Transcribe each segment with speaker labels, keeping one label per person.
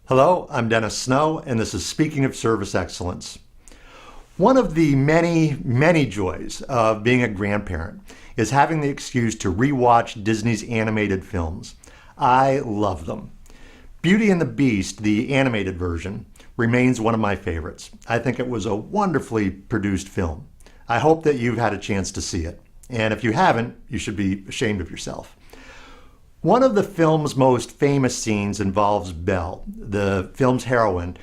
Speaker 1: Hello, I'm Dennis Snow, and this is Speaking of Service Excellence. One of the many joys of being a grandparent is having the excuse to rewatch Disney's animated films. I love them. Beauty and the Beast, the animated version, remains one of my favorites. I think it was a wonderfully produced film. I hope that you've had a chance to see it. And if you haven't, you should be ashamed of yourself. One of the film's most famous scenes involves Belle, the film's heroine,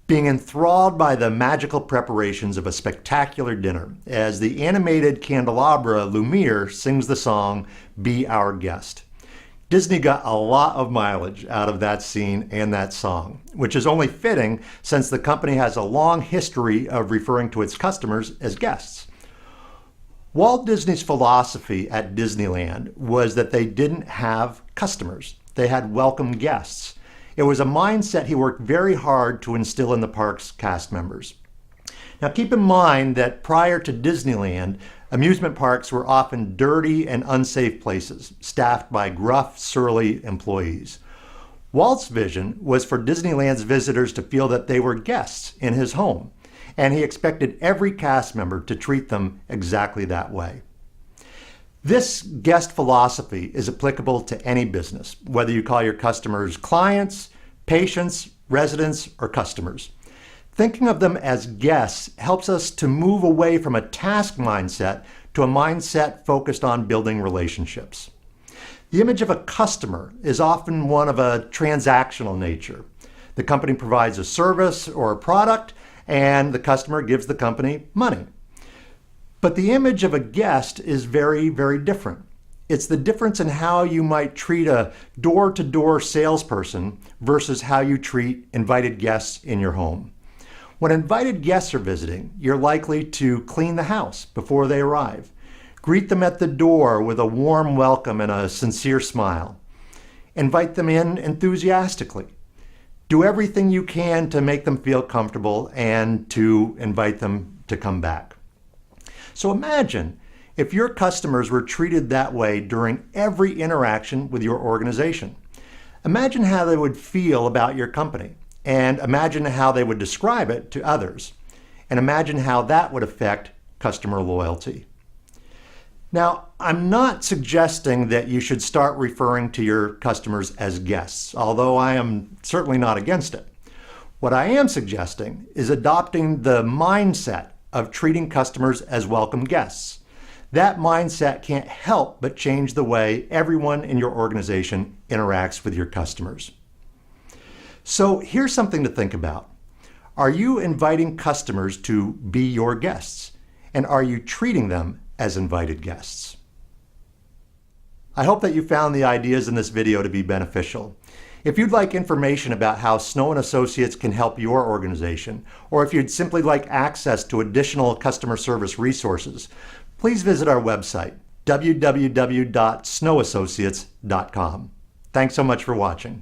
Speaker 1: being enthralled by the magical preparations of a spectacular dinner as the animated candelabra Lumiere sings the song, "Be Our Guest." Disney got a lot of mileage out of that scene and that song, which is only fitting since the company has a long history of referring to its customers as guests. Walt Disney's philosophy at Disneyland was that they didn't have customers. They had welcome guests. It was a mindset he worked very hard to instill in the park's cast members. Now keep in mind that prior to Disneyland, amusement parks were often dirty and unsafe places, staffed by gruff, surly employees. Walt's vision was for Disneyland's visitors to feel that they were guests in his home, and he expected every cast member to treat them exactly that way. This guest philosophy is applicable to any business, whether you call your customers clients, patients, residents, or customers. Thinking of them as guests helps us to move away from a task mindset to a mindset focused on building relationships. The image of a customer is often one of a transactional nature. The company provides a service or a product, and the customer gives the company money. But the image of a guest is very different. It's the difference in how you might treat a door-to-door salesperson versus how you treat invited guests in your home. When invited guests are visiting, you're likely to clean the house before they arrive. Greet them at the door with a warm welcome and a sincere smile. Invite them in enthusiastically. Do everything you can to make them feel comfortable and to invite them to come back. So imagine if your customers were treated that way during every interaction with your organization. Imagine how they would feel about your company, and imagine how they would describe it to others, and imagine how that would affect customer loyalty. Now, I'm not suggesting that you should start referring to your customers as guests, although I am certainly not against it. What I am suggesting is adopting the mindset of treating customers as welcome guests. That mindset can't help but change the way everyone in your organization interacts with your customers. So here's something to think about. Are you inviting customers to be your guests? And are you treating them as invited guests? I hope that you found the ideas in this video to be beneficial. If you'd like information about how Snow & Associates can help your organization, or if you'd simply like access to additional customer service resources, please visit our website, www.snowassociates.com. Thanks so much for watching.